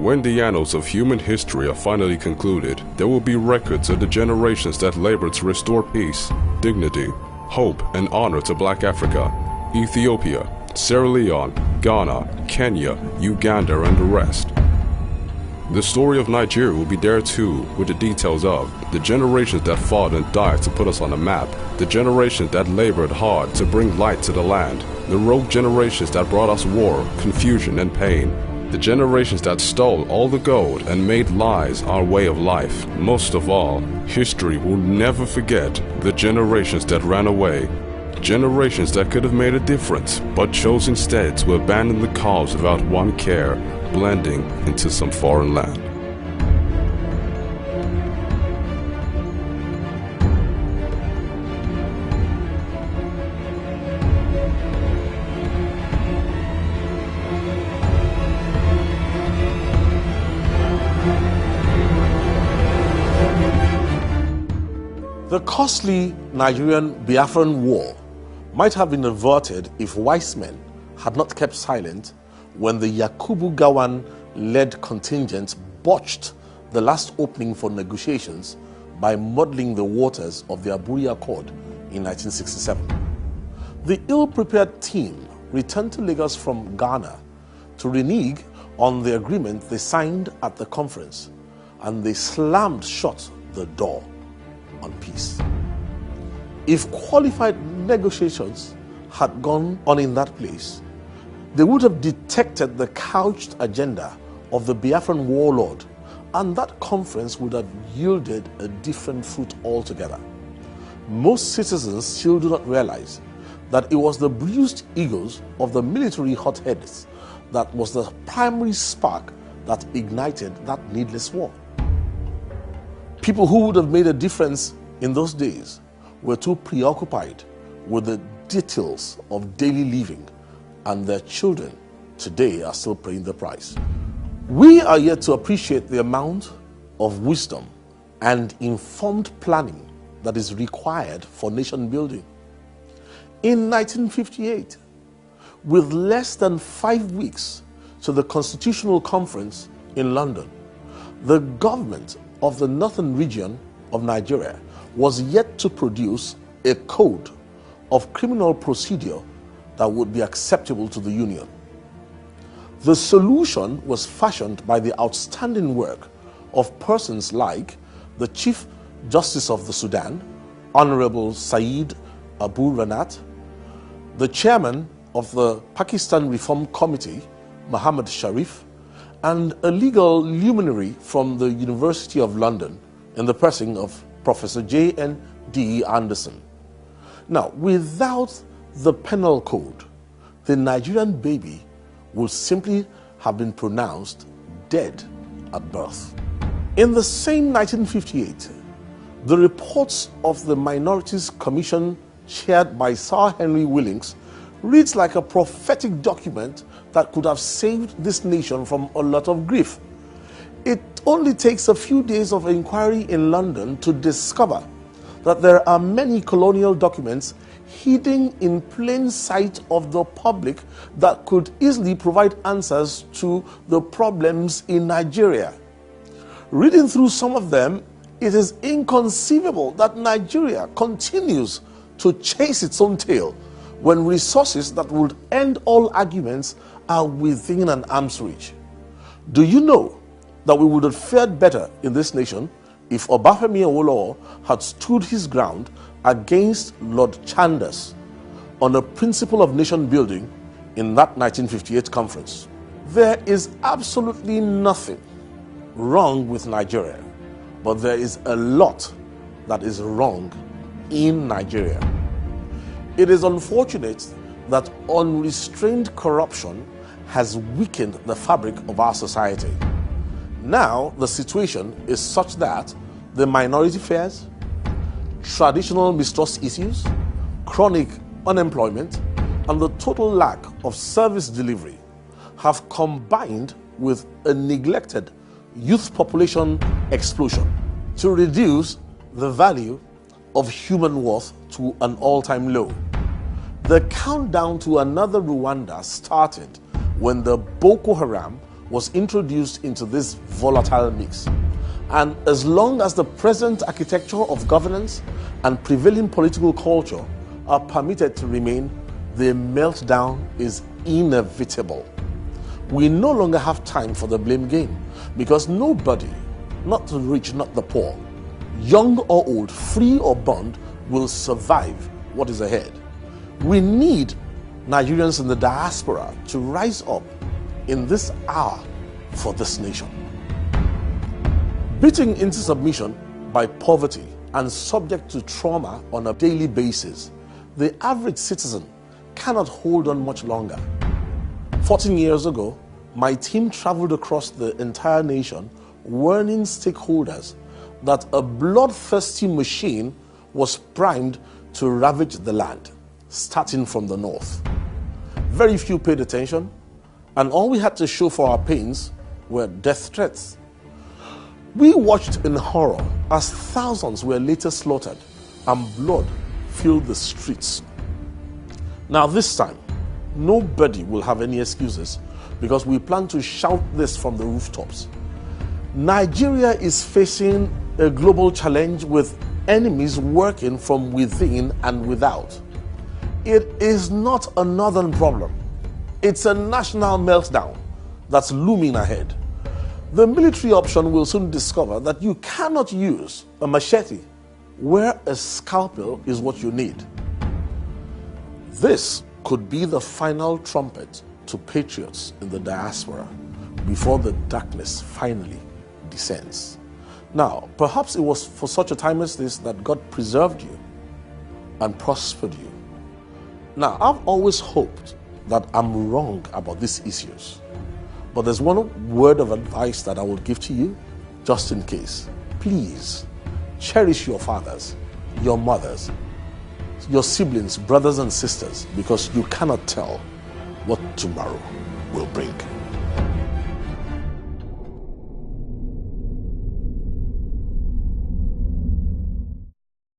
When the annals of human history are finally concluded, there will be records of the generations that labored to restore peace, dignity, hope, and honor to Black Africa, Ethiopia, Sierra Leone, Ghana, Kenya, Uganda, and the rest. The story of Nigeria will be there too, with the details of the generations that fought and died to put us on the map, the generations that labored hard to bring light to the land, the rogue generations that brought us war, confusion, and pain, the generations that stole all the gold and made lies our way of life. Most of all, history will never forget the generations that ran away, generations that could have made a difference, but chose instead to abandon the cause without one care, blending into some foreign land. The costly Nigerian-Biafran War might have been averted if wise men had not kept silent when the Yakubu Gowon-led contingent botched the last opening for negotiations by muddling the waters of the Aburi Accord in 1967. The ill-prepared team returned to Lagos from Ghana to renege on the agreement they signed at the conference, and they slammed shut the door on peace. If qualified negotiations had gone on in that place, they would have detected the couched agenda of the Biafran warlord, and that conference would have yielded a different fruit altogether. Most citizens still do not realize that it was the bruised egos of the military hotheads that was the primary spark that ignited that needless war. People who would have made a difference in those days were too preoccupied with the details of daily living, and their children today are still paying the price. We are yet to appreciate the amount of wisdom and informed planning that is required for nation building. In 1958, with less than 5 weeks to the Constitutional Conference in London, the government of the northern region of Nigeria was yet to produce a code of criminal procedure that would be acceptable to the Union. The solution was fashioned by the outstanding work of persons like the Chief Justice of the Sudan, Honorable Saeed Abu Ranat, the Chairman of the Pakistan Reform Committee, Muhammad Sharif, and a legal luminary from the University of London in the person of Professor J.N.D. Anderson. Now, without the penal code, the Nigerian baby would simply have been pronounced dead at birth. In the same 1958, the reports of the Minorities Commission chaired by Sir Henry Willings reads like a prophetic document that could have saved this nation from a lot of grief. It only takes a few days of inquiry in London to discover that there are many colonial documents hidden in plain sight of the public that could easily provide answers to the problems in Nigeria. Reading through some of them, it is inconceivable that Nigeria continues to chase its own tail when resources that would end all arguments are within an arm's reach. Do you know that we would have fared better in this nation if Obafemi Awolowo had stood his ground against Lord Chandos on the principle of nation building in that 1958 conference? There is absolutely nothing wrong with Nigeria, but there is a lot that is wrong in Nigeria. It is unfortunate that unrestrained corruption has weakened the fabric of our society. Now, the situation is such that the minority fares, traditional mistrust issues, chronic unemployment, and the total lack of service delivery have combined with a neglected youth population explosion to reduce the value of human worth to an all-time low. The countdown to another Rwanda started when the Boko Haram was introduced into this volatile mix. And as long as the present architecture of governance and prevailing political culture are permitted to remain, the meltdown is inevitable. We no longer have time for the blame game, because nobody, not the rich, not the poor, young or old, free or bond, will survive what is ahead. We need Nigerians in the diaspora to rise up in this hour for this nation. Beaten into submission by poverty and subject to trauma on a daily basis, the average citizen cannot hold on much longer. 14 years ago, my team traveled across the entire nation warning stakeholders that a bloodthirsty machine was primed to ravage the land, starting from the north. Very few paid attention, and all we had to show for our pains were death threats. We watched in horror as thousands were later slaughtered and blood filled the streets. Now this time, nobody will have any excuses, because we plan to shout this from the rooftops. Nigeria is facing a global challenge with enemies working from within and without. It is not a northern problem. It's a national meltdown that's looming ahead. The military option will soon discover that you cannot use a machete where a scalpel is what you need. This could be the final trumpet to patriots in the diaspora before the darkness finally descends. Now, perhaps it was for such a time as this that God preserved you and prospered you. Now, I've always hoped that I'm wrong about these issues, but there's one word of advice that I will give to you, just in case. Please, cherish your fathers, your mothers, your siblings, brothers and sisters, because you cannot tell what tomorrow will bring.